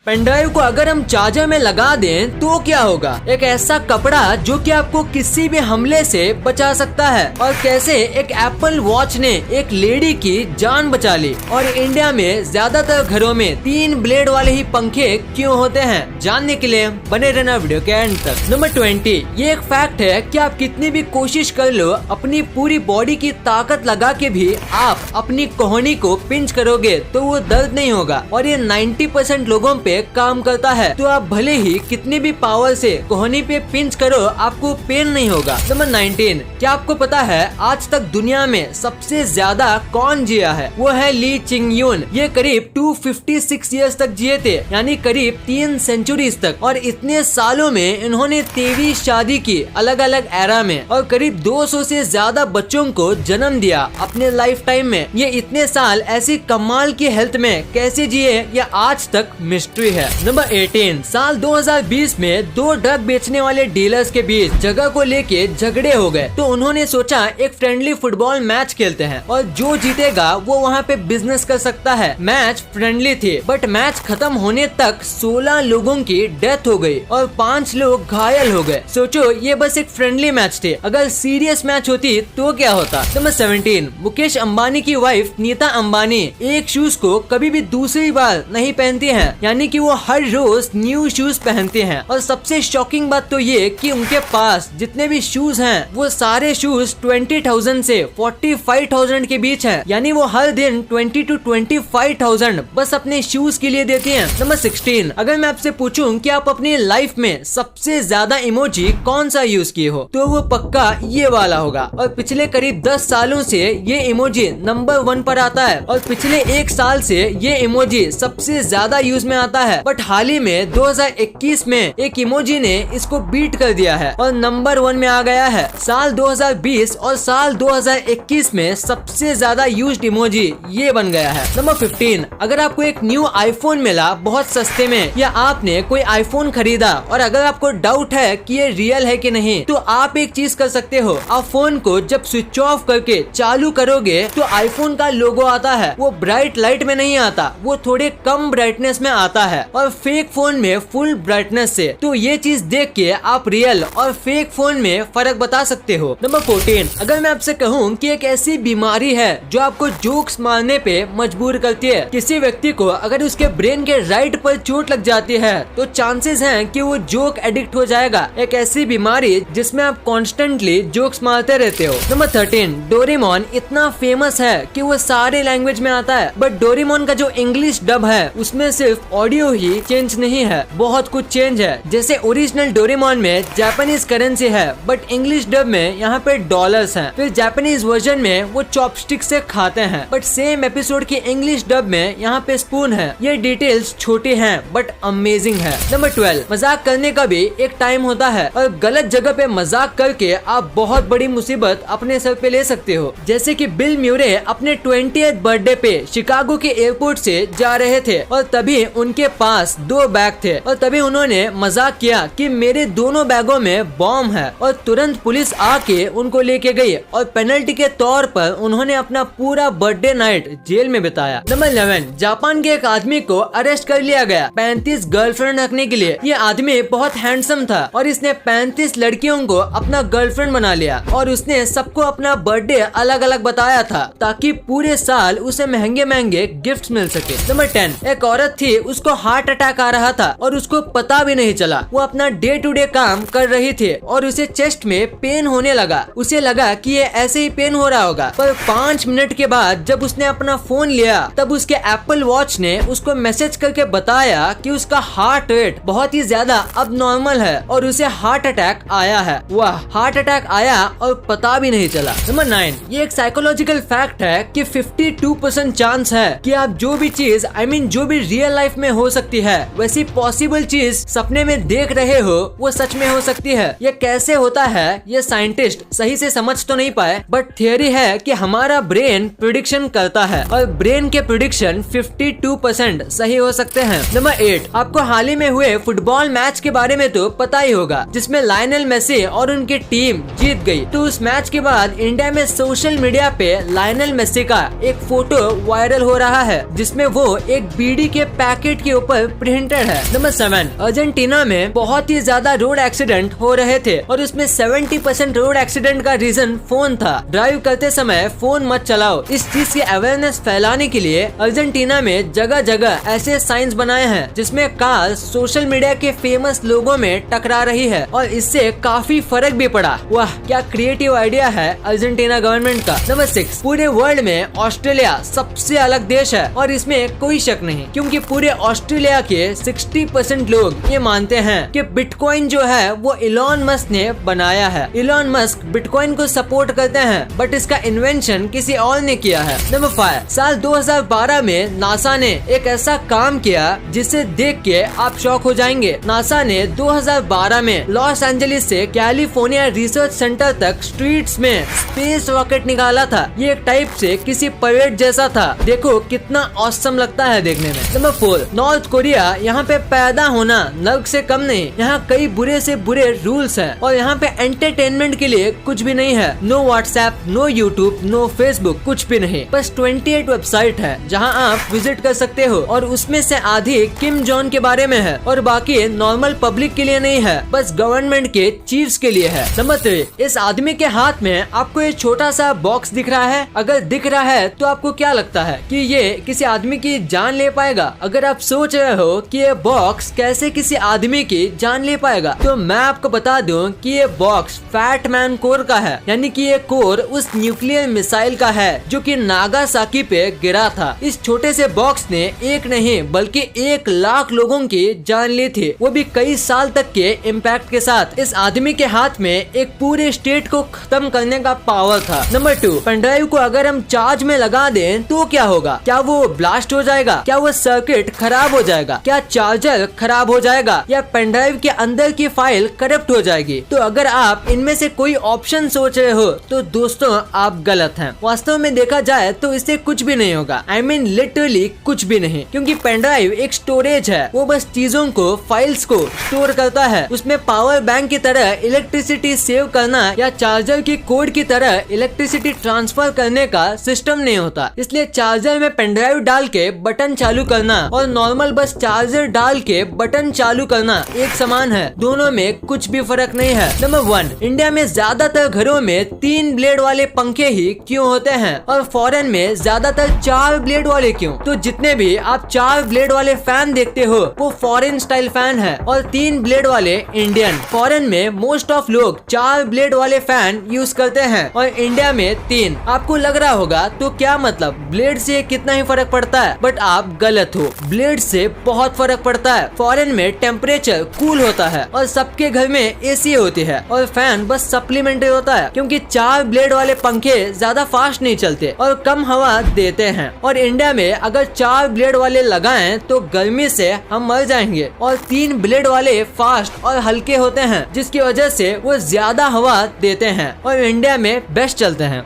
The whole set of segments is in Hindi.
पेन ड्राइव को अगर हम चार्जर में लगा दें तो क्या होगा? एक ऐसा कपड़ा जो कि आपको किसी भी हमले से बचा सकता है। और कैसे एक एप्पल वॉच ने एक लेडी की जान बचा ली। और इंडिया में ज्यादातर घरों में 3 ब्लेड वाले ही पंखे क्यों होते हैं, जानने के लिए बने रहना वीडियो के एंड तक। नंबर 20, ये एक फैक्ट है कि आप कितनी भी कोशिश कर लो, अपनी पूरी बॉडी की ताकत लगा के भी आप अपनी कोहनी को पिंच करोगे तो वो दर्द नहीं होगा। और ये 90% लोगों पे काम करता है। तो आप भले ही कितनी भी पावर से कोहनी पे पिंच करो, आपको पेन नहीं होगा। नंबर 19, क्या आपको पता है आज तक दुनिया में सबसे ज्यादा कौन जिया है? वो है ली चिंग यून। ये करीब 256 ईयर्स तक जिए थे, यानी करीब 3 सेंचुरीज तक। और इतने सालों में इन्होंने 23 शादी की अलग अलग एरा में, और करीब 200 से ज्यादा बच्चों को जन्म दिया अपने लाइफ टाइम में। ये इतने साल ऐसी कमाल की हेल्थ में कैसे जिए, ये आज तक मिस्ट्री है। नंबर 18, साल 2020 में 2 ड्रग बेचने वाले डीलर्स के बीच जगह को लेके झगड़े हो गए। तो उन्होंने सोचा एक फ्रेंडली फुटबॉल मैच खेलते हैं और जो जीतेगा वो वहाँ पे बिजनेस कर सकता है। मैच फ्रेंडली थी, बट मैच खत्म होने तक 16 लोगों की डेथ हो गई और 5 लोग घायल हो गए। सोचो ये बस एक फ्रेंडली मैच थे, अगर सीरियस मैच होती तो क्या होता। नंबर 17, मुकेश अंबानी की वाइफ नीता अंबानी एक शूज को कभी भी दूसरी बार नहीं पहनती हैं, यानी कि वो हर रोज न्यू शूज पहनते हैं। और सबसे शॉकिंग बात तो ये कि उनके पास जितने भी शूज हैं वो सारे शूज 20,000 से 45,000 के बीच हैं, यानी वो हर दिन 20 to 25,000 बस अपने शूज के लिए देती हैं। नंबर 16, अगर मैं आपसे पूछूं कि आप अपनी लाइफ में सबसे ज्यादा इमोजी कौन सा यूज किए हो, तो वो पक्का ये वाला होगा। और पिछले करीब 10 सालों से ये इमोजी नंबर 1 पर आता है। और पिछले 1 साल से ये इमोजी सबसे ज्यादा यूज में आता है। बट हाल ही में 2021 में एक इमोजी ने इसको बीट कर दिया है और नंबर 1 में आ गया है। साल 2020 और साल 2021 में सबसे ज्यादा यूज्ड इमोजी ये बन गया है। नंबर 15, अगर आपको एक न्यू आईफोन मिला बहुत सस्ते में, या आपने कोई आईफोन खरीदा और अगर आपको डाउट है कि ये रियल है कि नहीं, तो आप एक चीज कर सकते हो। आप फोन को जब स्विच ऑफ करके चालू करोगे तो आईफोन का लोगो आता है। वो ब्राइट लाइट में नहीं आता, वो थोड़े कम ब्राइटनेस में आता है और फेक फोन में फुल ब्राइटनेस से। तो ये चीज देख के आप रियल और फेक फोन में फर्क बता सकते हो। नंबर 14, अगर मैं आपसे कहूँ कि एक ऐसी बीमारी है जो आपको जोक्स मारने पे मजबूर करती है। किसी व्यक्ति को अगर उसके ब्रेन के राइट पर चोट लग जाती है तो चांसेस हैं कि वो जोक एडिक्ट हो जाएगा। एक ऐसी बीमारी जिसमें आप कॉन्स्टेंटली जोक्स मारते रहते हो। नंबर 13, डोरेमोन इतना फेमस है कि वो सारे लैंग्वेज में आता है। बट डोरेमोन का जो इंग्लिश डब है उसमें सिर्फ ऑडियो ही चेंज नहीं है, बहुत कुछ चेंज है। जैसे ओरिजिनल डोरेमोन में जापानीज करेंसी है, बट इंग्लिश डब में यहाँ पे डॉलर्स हैं। फिर जापानीज वर्जन में वो चॉपस्टिक से खाते हैं, बट सेम एपिसोड की इंग्लिश डब में यहाँ पे स्पून है। ये डिटेल्स छोटे हैं बट अमेजिंग है। नंबर 12, मजाक करने का भी एक टाइम होता है और गलत जगह पे मजाक करके आप बहुत बड़ी मुसीबत अपने सर पे ले सकते हो। जैसे कि बिल म्यूरे अपने 20th बर्थडे पे शिकागो के एयरपोर्ट से जा रहे थे और तभी उनके पास 2 बैग थे और तभी उन्होंने मजाक किया कि मेरे दोनों बैगों में बॉम्ब है और तुरंत पुलिस आके उनको लेके गई और पेनल्टी के तौर पर उन्होंने अपना पूरा बर्थडे नाइट जेल में बिताया। नंबर 11, जापान के एक आदमी को अरेस्ट कर लिया गया 35 गर्लफ्रेंड रखने के लिए। ये आदमी बहुत हैंडसम था और इसने 35 लड़कियों को अपना गर्लफ्रेंड बना लिया और उसने सबको अपना बर्थडे अलग अलग बताया था ताकि पूरे साल उसे महंगे महंगे गिफ्ट मिल सके। नंबर 10, एक औरत थी, उसको हार्ट अटैक आ रहा था और उसको पता भी नहीं चला। वो अपना डे टू डे काम कर रही थी और उसे चेस्ट में पेन होने लगा। उसे लगा कि ये ऐसे ही पेन हो रहा होगा, पर 5 मिनट के बाद जब उसने अपना फोन लिया तब उसके एप्पल वॉच ने उसको मैसेज करके बताया कि उसका हार्ट रेट बहुत ही ज्यादा अब नॉर्मल है और उसे हार्ट अटैक आया है। वाह, हार्ट अटैक आया और पता भी नहीं चला। नंबर 9, ये एक साइकोलॉजिकल फैक्ट है कि 52% चांस है कि आप जो भी चीज जो भी रियल लाइफ में हो सकती है वैसी पॉसिबल चीज सपने में देख रहे हो वो सच में हो सकती है। ये कैसे होता है ये साइंटिस्ट सही से समझ तो नहीं पाए, बट थियरी है कि हमारा ब्रेन प्रिडिक्शन करता है और ब्रेन के प्रिडिक्शन 52% सही हो सकते हैं। नंबर 8, आपको हाल ही में हुए फुटबॉल मैच के बारे में तो पता ही होगा जिसमें लायनल मेसी और उनकी टीम जीत गई। तो उस मैच के बाद इंडिया में सोशल मीडिया पे लायनल मेसी का एक फोटो वायरल हो रहा है जिसमें वो एक बीड़ी के पैकेट की के ऊपर प्रिंटेड है। नंबर 7, अर्जेंटीना में बहुत ही ज्यादा रोड एक्सीडेंट हो रहे थे और उसमें 70% रोड एक्सीडेंट का रीजन फोन था। ड्राइव करते समय फोन मत चलाओ। इस चीज की अवेयरनेस फैलाने के लिए अर्जेंटीना में जगह जगह ऐसे साइंस बनाए हैं जिसमें कार सोशल मीडिया के फेमस लोगों में टकरा रही है और इससे काफी फर्क भी पड़ा। वाह, क्या क्रिएटिव आइडिया है अर्जेंटीना गवर्नमेंट का। नंबर 6, पूरे वर्ल्ड में ऑस्ट्रेलिया सबसे अलग देश है और इसमें कोई शक नहीं, क्योंकि पूरे ऑस्ट्रेलिया के 60% लोग ये मानते हैं कि बिटकॉइन जो है वो इलॉन मस्क ने बनाया है। इलॉन मस्क बिटकॉइन को सपोर्ट करते हैं बट इसका इन्वेंशन किसी और ने किया है। नंबर 5, साल 2012 में नासा ने एक ऐसा काम किया जिसे देख के आप शॉक हो जाएंगे। नासा ने 2012 में लॉस एंजलिस से कैलिफोर्निया रिसर्च सेंटर तक स्ट्रीट्स में स्पेस रॉकेट निकाला था। ये एक टाइप से किसी परेड जैसा था। देखो कितना ऑसम लगता है देखने में। नंबर 4, नॉर्थ कोरिया यहाँ पे पैदा होना नर्क से कम नहीं। यहाँ कई बुरे से बुरे रूल्स हैं और यहाँ पे एंटरटेनमेंट के लिए कुछ भी नहीं है। No WhatsApp, no YouTube, no Facebook, कुछ भी नहीं। बस 28 वेबसाइट है जहाँ आप विजिट कर सकते हो और उसमें से आधी किम जॉन के बारे में है और बाकी नॉर्मल पब्लिक के लिए नहीं है, बस गवर्नमेंट के चीफ्स के लिए है। नंबर 3, इस आदमी के हाथ में आपको ये छोटा सा बॉक्स दिख रहा है। अगर दिख रहा है तो आपको क्या लगता है कि ये किसी आदमी की जान ले पाएगा? अगर आप सोच रहे हो कि ये बॉक्स कैसे किसी आदमी की जान ले पाएगा, तो मैं आपको बता दूं कि ये बॉक्स फैट मैन कोर का है, यानी कि ये कोर उस न्यूक्लियर मिसाइल का है जो कि नागासाकी पे गिरा था। इस छोटे से बॉक्स ने एक नहीं बल्कि 1 लाख लोगों की जान ली थी, वो भी कई साल तक के इम्पैक्ट के साथ। इस आदमी के हाथ में एक पूरे स्टेट को खत्म करने का पावर था। नंबर 2, पेनड्राइव को अगर हम चार्ज में लगा दें तो क्या होगा? क्या वो ब्लास्ट हो जाएगा? क्या वो सर्किट खराब हो जाएगा? क्या चार्जर खराब हो जाएगा या पेनड्राइव के अंदर की फाइल करप्ट हो जाएगी? तो अगर आप इनमें से कोई ऑप्शन सोच रहे हो तो दोस्तों आप गलत हैं। वास्तव में देखा जाए तो इससे कुछ भी नहीं होगा। I mean लिटरली कुछ भी नहीं, क्योंकि पेनड्राइव एक स्टोरेज है। वो बस चीजों को, फाइल्स को स्टोर करता है। उसमें पावर बैंक की तरह इलेक्ट्रिसिटी सेव करना या चार्जर की कोड की तरह इलेक्ट्रिसिटी ट्रांसफर करने का सिस्टम नहीं होता। इसलिए चार्जर में पेनड्राइव डाल के बटन चालू करना और नॉर्मल बस चार्जर डाल के बटन चालू करना एक समान है, दोनों में कुछ भी फर्क नहीं है। नंबर 1, इंडिया में ज्यादातर घरों में 3 ब्लेड वाले पंखे ही क्यों होते हैं और फॉरेन में ज्यादातर 4 ब्लेड वाले क्यों? तो जितने भी आप 4 ब्लेड वाले फैन देखते हो वो फॉरेन स्टाइल फैन है और 3 ब्लेड वाले इंडियन। फॉरेन में मोस्ट ऑफ लोग 4 ब्लेड वाले फैन यूज करते हैं और इंडिया में 3। आपको लग रहा होगा तो क्या मतलब ब्लेड से कितना ही फर्क पड़ता है, बट आप गलत हो। ब्लेड से बहुत फर्क पड़ता है। फॉरेन में टेम्परेचर कूल होता है और सबके घर में एसी होती है और फैन बस सप्लीमेंट्री होता है, क्योंकि 4 ब्लेड वाले पंखे ज्यादा फास्ट नहीं चलते और कम हवा देते हैं। और इंडिया में अगर 4 ब्लेड वाले लगाएं तो गर्मी से हम मर जाएंगे और 3 ब्लेड वाले फास्ट और हल्के होते हैं, जिसकी वजह से वो ज्यादा हवा देते हैं और इंडिया में बेस्ट चलते हैं।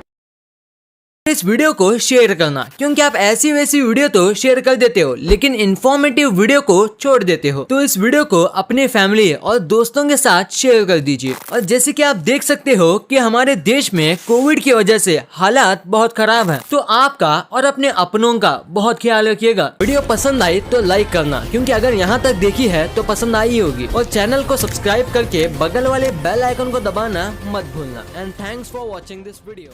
इस वीडियो को शेयर करना, क्योंकि आप ऐसी वैसी वीडियो तो शेयर कर देते हो लेकिन इन्फॉर्मेटिव वीडियो को छोड़ देते हो। तो इस वीडियो को अपने फैमिली और दोस्तों के साथ शेयर कर दीजिए। और जैसे कि आप देख सकते हो कि हमारे देश में कोविड की वजह से हालात बहुत खराब हैं, तो आपका और अपने अपनों का बहुत ख्याल रखिएगा। वीडियो पसंद आई तो लाइक करना, क्योंकि अगर यहाँ तक देखी है तो पसंद आई होगी। और चैनल को सब्सक्राइब करके बगल वाले बेल आइकन को दबाना मत भूलना। And thanks for watching this video.